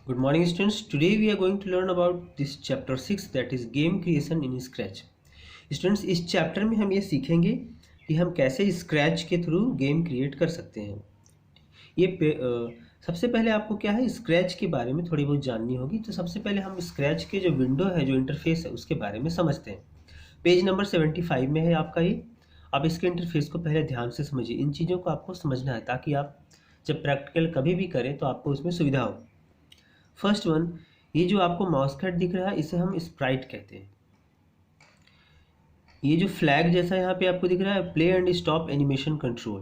Good morning students. Today we are going to learn about this chapter 6 that is game creation in Scratch. Students इस chapter में हम ये सीखेंगे कि हम कैसे स्क्रैच के थ्रू गेम क्रिएट कर सकते हैं। सबसे पहले आपको क्या है स्क्रैच के बारे में थोड़ी बहुत जाननी होगी। तो सबसे पहले हम स्क्रैच के जो विंडो है, जो इंटरफेस है, उसके बारे में समझते हैं। पेज नंबर 75 में है आपका ये। आप इसके इंटरफेस को पहले ध्यान से समझिए। इन चीज़ों को आपको समझना है ताकि आप जब प्रैक्टिकल कभी भी करें तो आपको उसमें सुविधा हो। फर्स्ट वन, ये जो आपको माउस कट दिख रहा है इसे हम स्प्राइट कहते हैं। ये जो फ्लैग जैसा यहाँ पे आपको दिख रहा है play and stop animation control,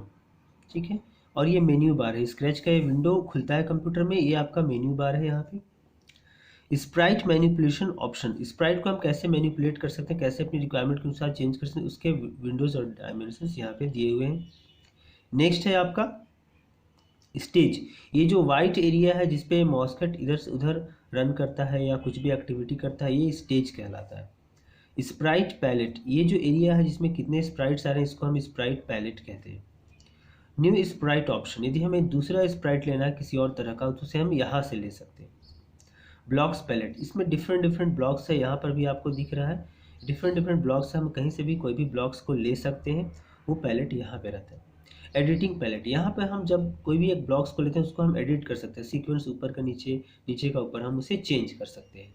ठीक है। और ये मेन्यू बार है। स्क्रैच का ये विंडो खुलता है कंप्यूटर में, ये आपका मेन्यू बार है। यहाँ पे स्प्राइट मैनिपुलेशन ऑप्शन, स्प्राइट को हम कैसे मैनिपुलेट कर सकते हैं, कैसे अपनी रिक्वायरमेंट के अनुसार चेंज कर सकते हैं, उसके विंडोज और डायमेंशंस यहाँ पे दिए हुए हैं। नेक्स्ट है आपका स्टेज। ये जो वाइट एरिया है जिसपे माउस कट इधर से उधर रन करता है या कुछ भी एक्टिविटी करता है, ये स्टेज कहलाता है। स्प्राइट पैलेट, ये जो एरिया है जिसमें कितने स्प्राइट्स आ रहे हैं इसको हम स्प्राइट पैलेट कहते हैं। न्यू स्प्राइट ऑप्शन, यदि हमें दूसरा स्प्राइट लेना है किसी और तरह का तो उसे हम यहाँ से ले सकते हैं। ब्लॉक्स पैलेट, इसमें डिफरेंट ब्लॉक्स है, यहाँ पर भी आपको दिख रहा है। डिफरेंट ब्लॉक्स से हम कहीं से भी कोई भी ब्लॉक्स को ले सकते हैं, वो पैलेट यहाँ पे रहता है। एडिटिंग पैलेट, यहाँ पे हम जब कोई भी एक ब्लॉक्स को लेते हैं उसको हम एडिट कर सकते हैं। सीक्वेंस ऊपर का नीचे, नीचे का ऊपर, हम उसे चेंज कर सकते हैं।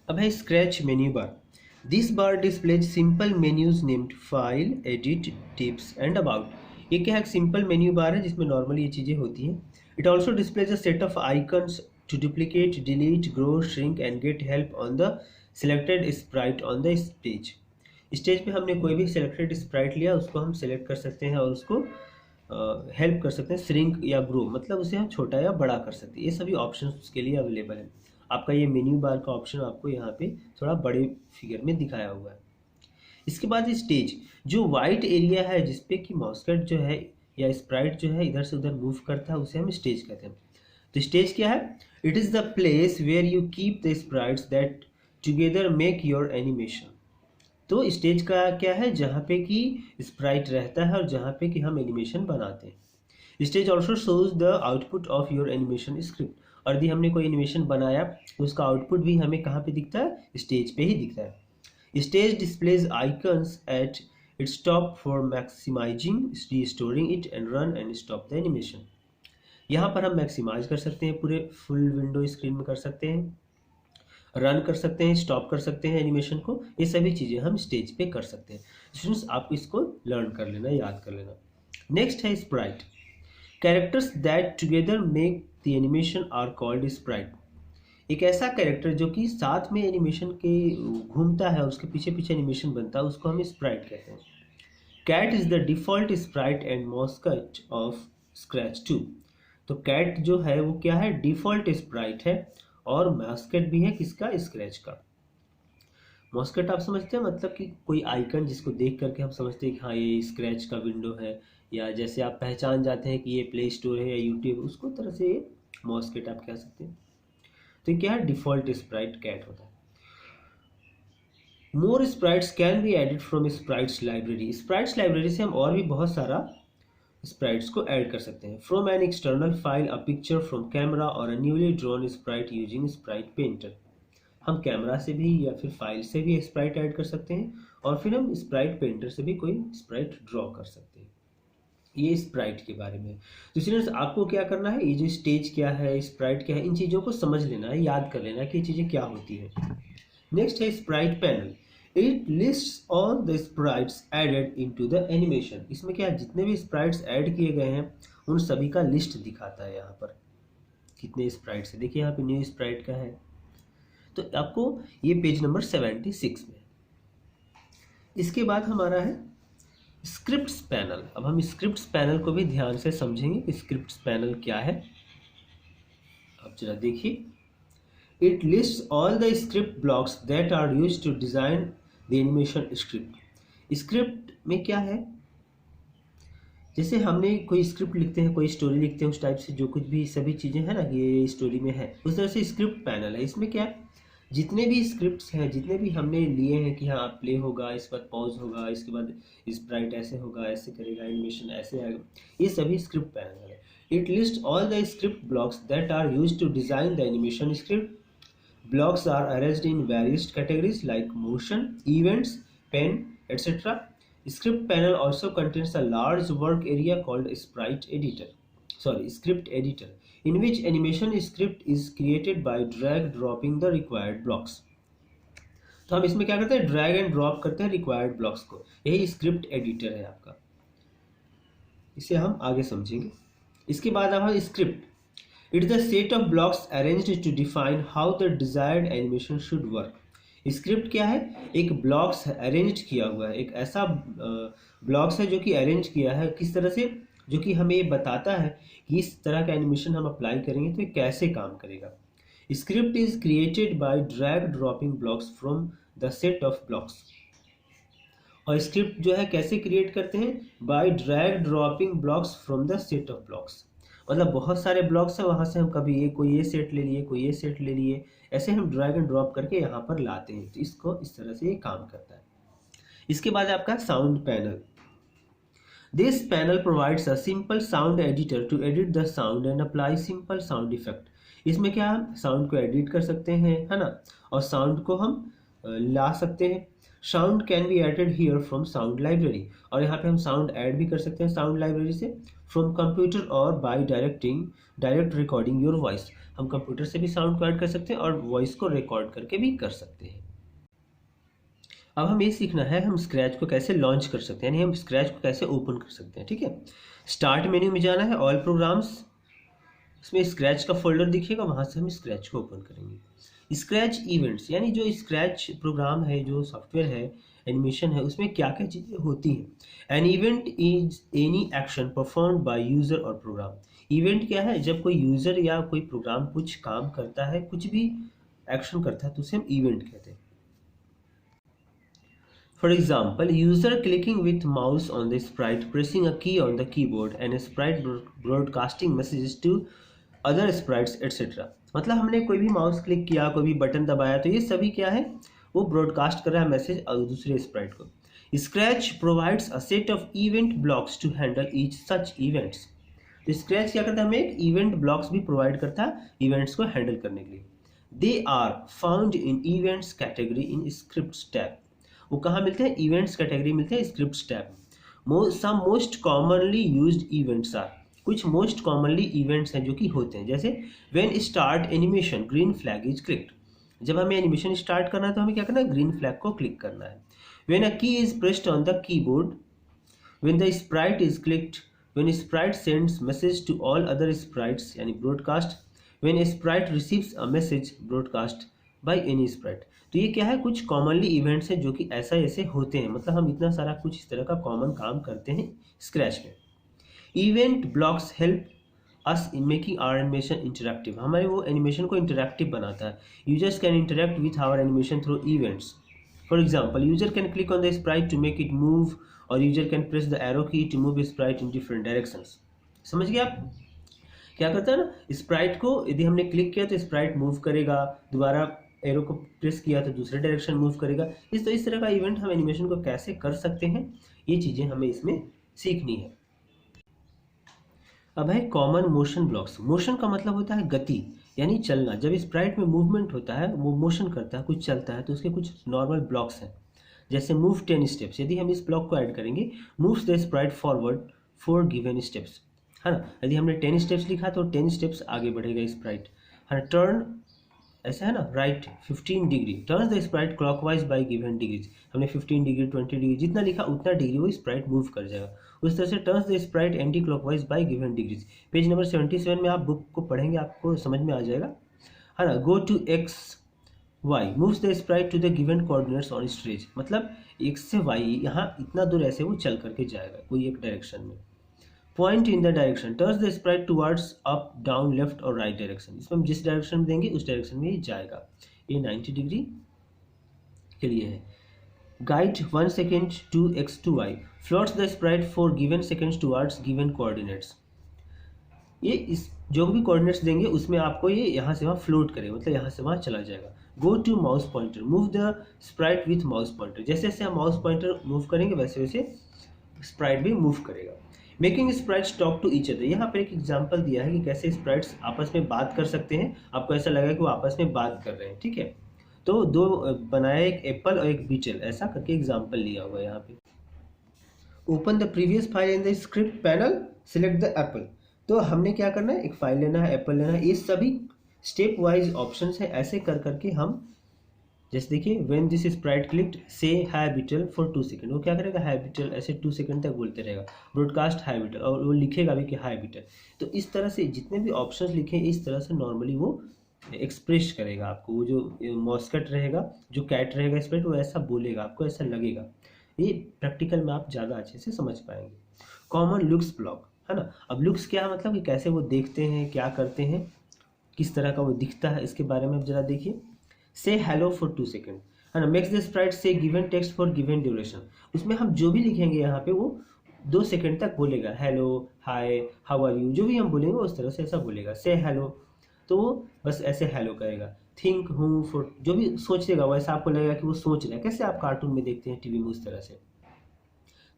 अब है scratch menu bar. This bar displays simple menus named file, edit, tips and about. ये क्या है, सिंपल मेन्यू बार है जिसमें नॉर्मली ये चीज़ें होती हैं। It also displays a set of icons to duplicate, delete, grow, shrink and get help on the selected sprite on the stage. Stage पे हमने कोई भी सिलेक्टेड स्प्राइट लिया उसको हम सिलेक्ट कर सकते हैं और उसको हेल्प कर सकते हैं। श्रिंक या ग्रो मतलब उसे हम छोटा या बड़ा कर सकते हैं। ये सभी ऑप्शन उसके लिए अवेलेबल है। आपका ये मेन्यू बार का ऑप्शन आपको यहाँ पे थोड़ा बड़े फिगर में दिखाया हुआ है। इसके बाद स्टेज, जो वाइट एरिया है जिसपे कि माउस कट जो है या स्प्राइट जो है इधर से उधर मूव करता है, उसे हम स्टेज कहते हैं। तो स्टेज क्या है, it is the place where you keep the sprites that together make your animation. तो स्टेज का क्या है, जहाँ पे कि स्प्राइट रहता है और जहाँ पे कि हम एनिमेशन बनाते हैं। Stage also shows the output of your animation script, और यदि हमने कोई एनिमेशन बनाया तो उसका आउटपुट भी हमें कहाँ पे दिखता है, स्टेज पे ही दिखता है। Stage displays icons at its top for maximising, restoring it and run and stop the animation. यहाँ पर हम मैक्सिमाइज कर सकते हैं, पूरे फुल विंडो स्क्रीन में कर सकते हैं, रन कर सकते हैं, स्टॉप कर सकते हैं एनिमेशन को। ये सभी चीज़ें हम स्टेज पे कर सकते हैं। स्टूडेंट्स आप इसको लर्न कर लेना, याद कर लेना। नेक्स्ट है sprite. Characters that together make the animation are called sprite. एक ऐसा कैरेक्टर जो कि साथ में एनिमेशन के घूमता है और उसके पीछे पीछे एनिमेशन बनता है, उसको हम स्प्राइट कहते हैं। Cat is the default sprite and mascot of Scratch 2। तो कैट जो है वो क्या है, डिफॉल्ट स्प्राइट है और मास्केट भी है किसका, स्क्रैच का। मॉस्केट आप समझते हैं, मतलब कि कोई आइकन जिसको देख करके हम समझते हैं कि हाँ ये स्क्रैच का विंडो है, या जैसे आप पहचान जाते हैं कि ये प्ले स्टोर है या यूट्यूब, उसको तरह से ये मॉस्केट आप कह सकते हैं। तो क्या है, डिफॉल्ट स्प्राइट कैट होता है। More sprites can be added from sprites library. Sprites library से हम और भी बहुत सारा स्प्राइट्स को ऐड कर सकते हैं। From an external file, a picture from camera और a newly drawn sprite using sprite painter. हम कैमरा से भी या फिर फाइल से भी स्प्राइट ऐड कर सकते हैं और फिर हम स्प्राइट पेंटर से भी कोई स्प्राइट ड्रॉ कर सकते हैं। ये स्प्राइट के बारे में। तो स्टूडेंट्स आपको क्या करना है, ये जो स्टेज क्या है, स्प्राइट क्या है, इन चीज़ों को समझ लेना है, याद कर लेना है कि ये चीज़ें क्या होती है। नेक्स्ट है sprite panel. It lists all the sprites added into the animation. इसमें क्या है, जितने भी स्प्राइट्स ऐड किए गए हैं उन सभी का लिस्ट दिखाता है। यहाँ पर कितने स्प्राइट्स है, देखिए यहाँ पे न्यू स्प्राइट का है। तो आपको ये पेज नंबर 76 में। इसके बाद हमारा है स्क्रिप्ट्स पैनल। अब हम स्क्रिप्ट्स पैनल को भी ध्यान से समझेंगे कि स्क्रिप्ट्स पैनल क्या है। अब जरा देखिए, it lists all the script blocks that are used to design the animation script. Script में क्या है, जैसे हमने कोई स्क्रिप्ट लिखते हैं, कोई स्टोरी लिखते हैं, उस टाइप से जो कुछ भी सभी चीज़ें हैं ना कि ये स्टोरी में है, उस तरह से स्क्रिप्ट पैनल है। इसमें क्या है, जितने भी स्क्रिप्ट्स हैं, जितने भी हमने लिए हैं कि हाँ प्ले होगा, इसके बाद पॉज होगा, इसके बाद स्प्राइट ऐसे होगा, ऐसे करेगा, एनिमेशन ऐसे आएगा, ये सभी स्क्रिप्ट पैनल है। It lists all the script blocks that are used to design the animation script. Blocks are arranged in various categories like motion, events, pen, etc. Script panel also contains a large work area called script editor, in which animation script is created by drag dropping the required blocks. तो हम इसमें क्या करते हैं, drag and drop करते हैं required blocks को, यही स्क्रिप्ट एडिटर है आपका, इसे हम आगे समझेंगे। इसके बाद अब हम script, it is the set of blocks arranged to define how the desired animation should work. Script क्या है, एक ब्लॉक्स अरेंज किया हुआ है, एक ऐसा ब्लॉक्स है जो कि अरेंज किया है किस तरह से, जो कि हमें ये बताता है कि इस तरह का एनिमेशन हम अप्लाई करेंगे तो ये कैसे काम करेगा। Script is created by drag dropping blocks from the set of blocks. और स्क्रिप्ट जो है कैसे क्रिएट करते हैं, by drag dropping blocks from the set of blocks. मतलब बहुत सारे ब्लॉक्स हैं, वहाँ से हम कभी ये कोई ये सेट ले लिए, कोई ये सेट ले लिए, ऐसे हम ड्रैग एंड ड्रॉप करके यहाँ पर लाते हैं। तो इसको इस तरह से ये काम करता है। इसके बाद आपका sound panel. This panel provides a simple sound editor to edit the sound and apply simple sound effect. इसमें क्या हम साउंड को एडिट कर सकते हैं, है ना, और साउंड को हम ला सकते हैं। Sound can be added here from sound library, और यहाँ पे हम साउंड ऐड भी कर सकते हैं साउंड लाइब्रेरी से, फ्रॉम कंप्यूटर और by direct recording your voice. हम कंप्यूटर से भी साउंड को ऐड कर सकते हैं और वॉइस को रिकॉर्ड करके भी कर सकते हैं। अब हम ये सीखना है हम स्क्रैच को कैसे लॉन्च कर सकते हैं, यानी हम स्क्रैच को कैसे ओपन कर सकते हैं। ठीक है, स्टार्ट मेन्यू में जाना है, ऑल प्रोग्राम्स, इसमें स्क्रैच का फोल्डर दिखेगा, वहाँ से हम स्क्रैच को ओपन करेंगे। स्क्रैच इवेंट्स, यानी जो स्क्रैच प्रोग्राम है, जो सॉफ्टवेयर है, एनिमेशन है, उसमें क्या क्या चीज़ें होती हैं। An event is any action performed by user और प्रोग्राम। इवेंट क्या है, जब कोई यूज़र या कोई प्रोग्राम कुछ काम करता है, कुछ भी एक्शन करता है, तो उसे हम इवेंट कहते हैं। For example, user clicking with mouse on the sprite, pressing a key on the keyboard, and a sprite broadcasting messages to other sprites, etc. मतलब हमने कोई भी माउस क्लिक किया, कोई भी बटन दबाया, तो ये सभी क्या है, वो ब्रॉडकास्ट कर रहा है मैसेज दूसरे स्प्राइट को। Scratch provides a set of event blocks to handle each such events. तो स्क्रैच क्या करता है, हमें एक इवेंट ब्लॉक्स भी प्रोवाइड करता है इवेंट्स को हैंडल करने के लिए। They are found in events category in scripts tab. वो कहाँ मिलते हैं, इवेंट्स कैटेगरी मिलते हैं scripts tab. Some most commonly used events are, कुछ मोस्ट कॉमनली इवेंट्स हैं जो कि होते हैं, जैसे when start animation green flag is clicked. जब हमें एनिमेशन स्टार्ट करना है तो हमें क्या करना है, ग्रीन फ्लैग को क्लिक करना है। When a key is pressed on the keyboard, when the sprite is clicked, when sprite sends message to all other sprites, यानी broadcast, when sprite receives a message broadcast by any sprite. तो ये क्या है, कुछ commonly events हैं जो कि ऐसा ऐसे होते हैं, मतलब हम इतना सारा कुछ इस तरह का कॉमन काम करते हैं स्क्रैच में। Event blocks help us in making our animation interactive. हमारे वो एनिमेशन को इंटरैक्टिव बनाता है। Users can interact with our animation through events. For example, user can click on the sprite to make it move, और user can press the arrow key to move sprite in different directions. समझ गए आप, क्या करता है ना, Sprite को यदि हमने क्लिक किया तो स्प्राइट मूव करेगा, दोबारा एरो को प्रेस किया तो दूसरे डायरेक्शन मूव करेगा। इस तरह का इवेंट हम एनिमेशन को कैसे कर सकते हैं, ये चीज़ें हमें इसमें सीखनी है। अब है कॉमन मोशन ब्लॉक्स। मोशन का मतलब होता है गति, यानी चलना। जब स्प्राइट में मूवमेंट होता है, वो मोशन करता है, कुछ चलता है, तो उसके कुछ नॉर्मल ब्लॉक्स हैं, जैसे मूव 10 स्टेप्स। यदि हम इस ब्लॉक को ऐड करेंगे, moves the Sprite forward 4 given steps, है ना। यदि हमने 10 स्टेप्स लिखा तो 10 स्टेप्स आगे बढ़ेगा स्प्राइट, है ना। टर्न ऐसा है ना, right 15 degree, turn the Sprite clockwise bye given degrees. हमने 15 डिग्री 20 डिग्री जितना लिखा उतना डिग्री वो स्प्राइट मूव कर जाएगा। उस तरह से turn the Sprite anti clockwise bye given degrees. Page number 77 में आप बुक को पढ़ेंगे, आपको समझ में आ जाएगा, है ना। Go to X Y, moves the sprite to the given coordinates on stage. मतलब एक्स से वाई, यहाँ इतना दूर ऐसे वो चल करके जाएगा कोई एक डायरेक्शन में। Point in the direction, turns the Sprite towards up down left और राइट डायरेक्शन। इसमें हम जिस डायरेक्शन में देंगे उस डायरेक्शन में ये जाएगा। ये 90 डिग्री के लिए है। Glide 1 second to X to Y, floats the sprite for given seconds towards given coordinates. ये इस जो भी कोऑर्डिनेट्स देंगे उसमें आपको ये यहाँ से वहाँ फ्लोट करेगा, मतलब यहाँ से वहाँ चला जाएगा। Go to mouse pointer, move the sprite with mouse pointer. जैसे जैसे हम माउस पॉइंटर मूव करेंगे वैसे वैसे स्प्राइट भी मूव करेगा। Making sprites talk to each other, यहाँ पर एक एग्जांपल दिया है कि कैसे स्प्राइट्स आपस में बात कर सकते हैं, आपको ऐसा लगा कि वो आपस में बात कर रहे हैं, ठीक है। तो दो बनाया, एक एप्पल और एक बीटल, ऐसा करके एग्जांपल लिया हुआ है यहाँ पे। Open the previous file in the script panel, select the Apple. तो हमने क्या करना है, एक फाइल लेना है, एप्पल लेना है, ये सभी स्टेप वाइज ऑप्शंस है। ऐसे कर करके हम, जैसे देखिए, व्हेन दिस स्प्राइट क्लिक्ड से हाई बीटल फॉर 2 सेकंड, वो क्या करेगा, हाई बीटल ऐसे 2 सेकंड तक बोलते रहेगा, ब्रॉडकास्ट हाई बीटल, और वो लिखेगा भी कि हाई बीटल। तो इस तरह से जितने भी ऑप्शंस लिखे हैं, इस तरह से नॉर्मली वो एक्सप्रेस करेगा आपको। वो जो मॉस्कट रहेगा, जो कैट रहेगा स्प्राइट, वो ऐसा बोलेगा, आपको ऐसा लगेगा। ये प्रैक्टिकल में आप ज़्यादा अच्छे से समझ पाएंगे। कॉमन लुक्स ब्लॉक, है ना। अब लुक्स क्या है, मतलब कि कैसे वो देखते हैं, क्या करते हैं, किस तरह का वो दिखता है, इसके बारे में जरा देखिए। से हेलो फॉर 2 सेकेंड, है ना। मेक्स द स्प्राइट से given text for given duration, उसमें हम जो भी लिखेंगे यहाँ पे वो 2 सेकेंड तक बोलेगा। Hello, hi, how are you, जो भी हम बोलेंगे उस तरह से ऐसा बोलेगा। से हेलो, तो वो बस ऐसे हेलो करेगा। थिंक हूँ फॉर, जो भी सोचेगा वैसा आपको लगेगा कि वो सोच रहा है, कैसे आप कार्टून में देखते हैं, टीवी में, उस तरह से।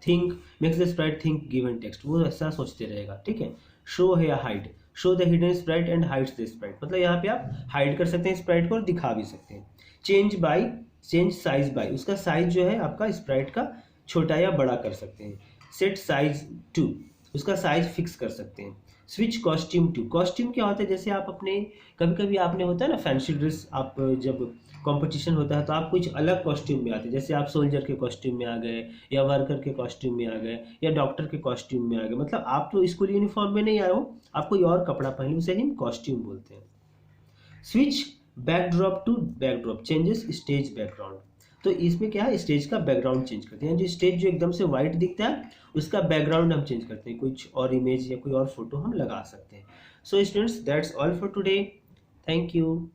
Think makes the sprite think given text, वो ऐसा सोचते रहेगा, ठीक है। शो है या hide, show the hidden sprite and hides the sprite, मतलब यहाँ पे आप हाइड कर सकते हैं स्प्राइट को और दिखा भी सकते हैं। Change by, change size by, उसका साइज जो है आपका स्प्राइट का छोटा या बड़ा कर सकते हैं। सेट साइज टू, उसका साइज फिक्स कर सकते हैं। स्विच कॉस्ट्यूम टू, कॉस्ट्यूम क्या होता है, जैसे आप अपने, कभी कभी आपने होता है ना फैंसी ड्रेस, आप जब कंपटीशन होता है तो आप कुछ अलग कॉस्ट्यूम में आते हैं, जैसे आप सोल्जर के कॉस्ट्यूम में आ गए, या वर्कर के कॉस्ट्यूम में आ गए, या डॉक्टर के कॉस्ट्यूम में आ गए, मतलब आप तो स्कूल यूनिफॉर्म में नहीं आए हो, आप कोई और कपड़ा पहने, उसे हम कॉस्ट्यूम बोलते हैं। Switch backdrop to backdrop, changes stage background, तो इसमें क्या है, स्टेज का बैकग्राउंड चेंज करते हैं। जो स्टेज जो एकदम से व्हाइट दिखता है, उसका बैकग्राउंड हम चेंज करते हैं, कुछ और इमेज या कोई और फोटो हम लगा सकते हैं। So students, that's all for today, thank you.